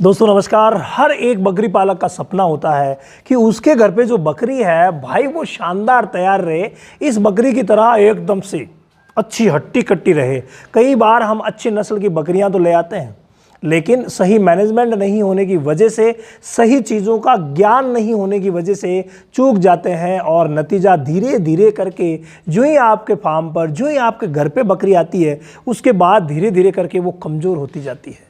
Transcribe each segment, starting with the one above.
दोस्तों नमस्कार। हर एक बकरी पालक का सपना होता है कि उसके घर पे जो बकरी है भाई वो शानदार तैयार रहे, इस बकरी की तरह एकदम से अच्छी हट्टी कट्टी रहे। कई बार हम अच्छी नस्ल की बकरियां तो ले आते हैं, लेकिन सही मैनेजमेंट नहीं होने की वजह से, सही चीज़ों का ज्ञान नहीं होने की वजह से चूक जाते हैं और नतीजा धीरे धीरे करके जो ही आपके फार्म पर, जो ही आपके घर पे बकरी आती है, उसके बाद धीरे धीरे करके वो कमज़ोर होती जाती है।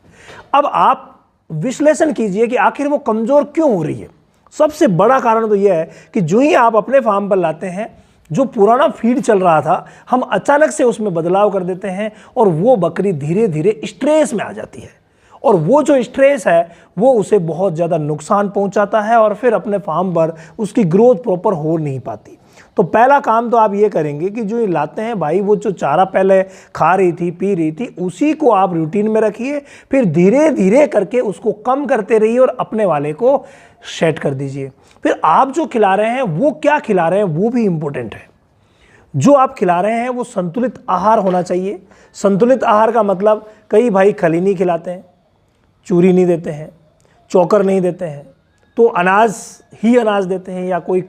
अब आप विश्लेषण कीजिए कि आखिर वो कमज़ोर क्यों हो रही है। सबसे बड़ा कारण तो यह है कि जो ही आप अपने फार्म पर लाते हैं, जो पुराना फीड चल रहा था, हम अचानक से उसमें बदलाव कर देते हैं और वो बकरी धीरे धीरे स्ट्रेस में आ जाती है और वो जो स्ट्रेस है वो उसे बहुत ज़्यादा नुकसान पहुंचाता है और फिर अपने फार्म पर उसकी ग्रोथ प्रॉपर हो नहीं पाती। तो पहला काम तो आप ये करेंगे कि जो ये लाते हैं भाई, वो जो चारा पहले खा रही थी, पी रही थी, उसी को आप रूटीन में रखिए। फिर धीरे धीरे करके उसको कम करते रहिए और अपने वाले को सेट कर दीजिए। फिर आप जो खिला रहे हैं वो क्या खिला रहे हैं वो भी इम्पोर्टेंट है। जो आप खिला रहे हैं वो संतुलित आहार होना चाहिए। संतुलित आहार का मतलब, कई भाई खली नहीं खिलाते हैं, चूरी नहीं देते हैं, चोकर नहीं देते हैं, तो अनाज ही अनाज देते हैं, या कोई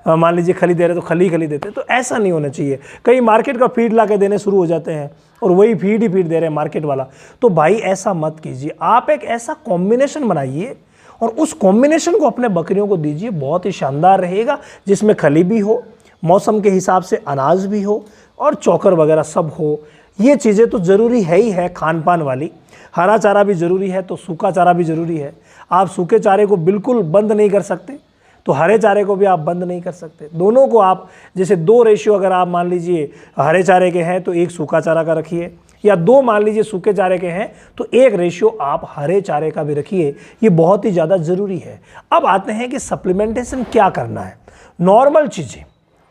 मान लीजिए खली दे रहे तो खली देते हैं। तो ऐसा नहीं होना चाहिए। कई मार्केट का फीड ला के देने शुरू हो जाते हैं और वही फीड ही फीड दे रहे हैं मार्केट वाला। तो भाई ऐसा मत कीजिए। आप एक ऐसा कॉम्बिनेशन बनाइए और उस कॉम्बिनेशन को अपने बकरियों को दीजिए, बहुत ही शानदार रहेगा, जिसमें खली भी हो, मौसम के हिसाब से अनाज भी हो और चोकर वगैरह सब हो। ये चीज़ें तो ज़रूरी है ही है, खान पान वाली। हरा चारा भी ज़रूरी है तो सूखा चारा भी ज़रूरी है। आप सूखे चारे को बिल्कुल बंद नहीं कर सकते तो हरे चारे को भी आप बंद नहीं कर सकते। दोनों को आप, जैसे 2 रेशियो अगर आप मान लीजिए हरे चारे के हैं तो 1 सूखा चारा का रखिए, या 2 मान लीजिए सूखे चारे के हैं तो 1 रेशियो आप हरे चारे का भी रखिए। ये बहुत ही ज़्यादा ज़रूरी है। अब आते हैं कि सप्लीमेंटेशन क्या करना है। नॉर्मल चीज़ें,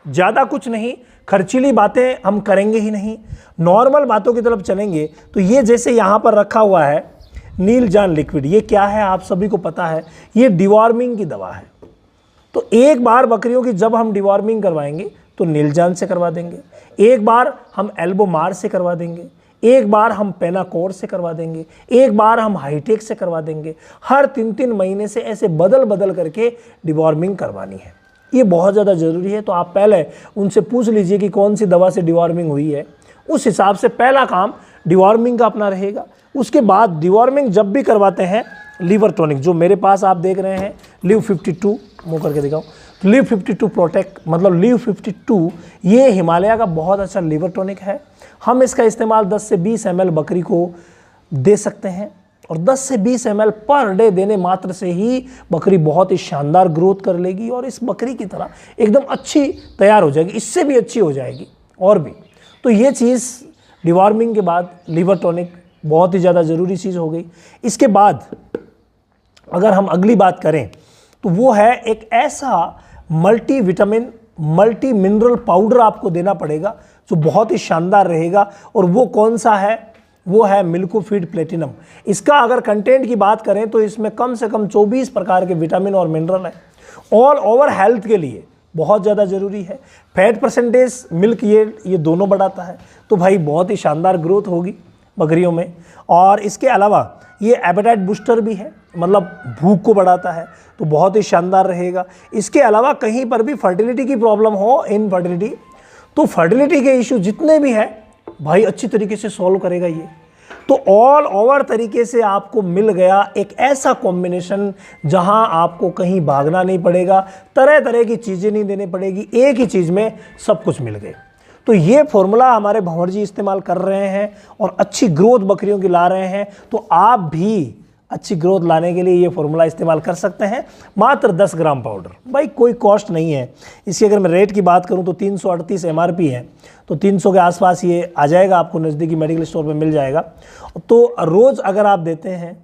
ज़्यादा कुछ नहीं, खर्चीली बातें हम करेंगे ही नहीं, नॉर्मल बातों की तरफ चलेंगे। तो ये जैसे यहाँ पर रखा हुआ है नीलजान लिक्विड, ये क्या है आप सभी को पता है, ये डिवॉर्मिंग की दवा है। तो एक बार बकरियों की जब हम डिवॉर्मिंग करवाएंगे तो नीलजान से करवा देंगे, एक बार हम एल्बोमार से करवा देंगे, एक बार हम पेनाकोर से करवा देंगे, एक बार हम हाईटेक से करवा देंगे। हर 3-3 महीने से ऐसे बदल बदल करके डिवॉर्मिंग करवानी है। ये बहुत ज़्यादा ज़रूरी है। तो आप पहले उनसे पूछ लीजिए कि कौन सी दवा से डिवॉर्मिंग हुई है, उस हिसाब से पहला काम डिवॉर्मिंग का अपना रहेगा। उसके बाद डिवॉर्मिंग जब भी करवाते हैं, लीवर टॉनिक जो मेरे पास आप देख रहे हैं, लिव 52, मुँह करके दिखाओ, लिव 52 प्रोटेक्ट, मतलब लिव 52, ये हिमालय का बहुत अच्छा लीवर टॉनिक है। हम इसका इस्तेमाल 10 से 20 ml बकरी को दे सकते हैं और 10 से 20 ml पर डे देने मात्र से ही बकरी बहुत ही शानदार ग्रोथ कर लेगी और इस बकरी की तरह एकदम अच्छी तैयार हो जाएगी, इससे भी अच्छी हो जाएगी और भी। तो ये चीज़ डिवॉर्मिंग के बाद लीवर टॉनिक बहुत ही ज़्यादा ज़रूरी चीज़ हो गई। इसके बाद अगर हम अगली बात करें तो वो है एक ऐसा multi vitamin, multi mineral powder आपको देना पड़ेगा जो बहुत ही शानदार रहेगा। और वो कौन सा है? वो है मिल्कोफीड प्लेटिनम। इसका अगर कंटेंट की बात करें तो इसमें कम से कम 24 प्रकार के विटामिन और मिनरल है। ऑल ओवर हेल्थ के लिए बहुत ज़्यादा ज़रूरी है। फैट परसेंटेज, मिल्क ये दोनों बढ़ाता है। तो भाई बहुत ही शानदार ग्रोथ होगी बकरियों में। और इसके अलावा ये एपेटाइट बूस्टर भी है, मतलब भूख को बढ़ाता है, तो बहुत ही शानदार रहेगा। इसके अलावा कहीं पर भी फर्टिलिटी की प्रॉब्लम हो, इनफर्टिलिटी, तो फर्टिलिटी के इश्यू जितने भी हैं भाई अच्छी तरीके से सॉल्व करेगा ये। तो ऑल ओवर तरीके से आपको मिल गया एक ऐसा कॉम्बिनेशन जहां आपको कहीं भागना नहीं पड़ेगा, तरह तरह की चीज़ें नहीं देनी पड़ेगी, एक ही चीज़ में सब कुछ मिल गए। तो ये फॉर्मूला हमारे भंवर जी इस्तेमाल कर रहे हैं और अच्छी ग्रोथ बकरियों की ला रहे हैं। तो आप भी अच्छी ग्रोथ लाने के लिए ये फॉर्मूला इस्तेमाल कर सकते हैं। मात्र 10 ग्राम पाउडर, भाई कोई कॉस्ट नहीं है इसकी। अगर मैं रेट की बात करूं तो 338 MRP है, तो 300 के आसपास ये आ जाएगा, आपको नज़दीकी मेडिकल स्टोर पे मिल जाएगा। तो रोज़ अगर आप देते हैं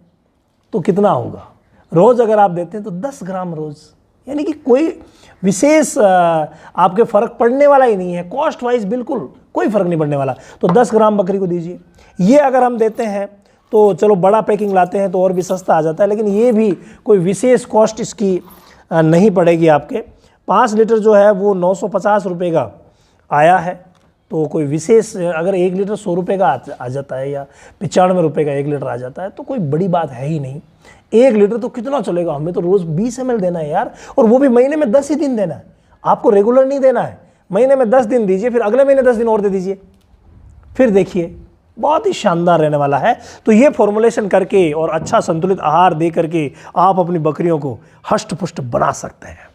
तो कितना होगा? रोज़ अगर आप देते हैं तो 10 ग्राम रोज़, यानी कि कोई विशेष आपके फ़र्क पड़ने वाला ही नहीं है। कॉस्ट वाइज बिल्कुल कोई फ़र्क नहीं पड़ने वाला। तो 10 ग्राम बकरी को दीजिए। ये अगर हम देते हैं तो चलो बड़ा पैकिंग लाते हैं तो और भी सस्ता आ जाता है, लेकिन ये भी कोई विशेष कॉस्ट इसकी नहीं पड़ेगी आपके। 5 लीटर जो है वो 950 रुपये का आया है। तो कोई विशेष, अगर 1 लीटर 100 रुपये का आ जाता है या 95 रुपये का 1 लीटर आ जाता है तो कोई बड़ी बात है ही नहीं। 1 लीटर तो कितना चलेगा, हमें तो रोज़ 20 ml देना है यार, और वो भी महीने में 10 ही दिन देना है। आपको रेगुलर नहीं देना है, महीने में 10 दिन दीजिए, फिर अगले महीने 10 दिन और दे दीजिए, फिर देखिए बहुत ही शानदार रहने वाला है। तो ये फॉर्मुलेशन करके और अच्छा संतुलित आहार दे करके आप अपनी बकरियों को हष्ट पुष्ट बना सकते हैं।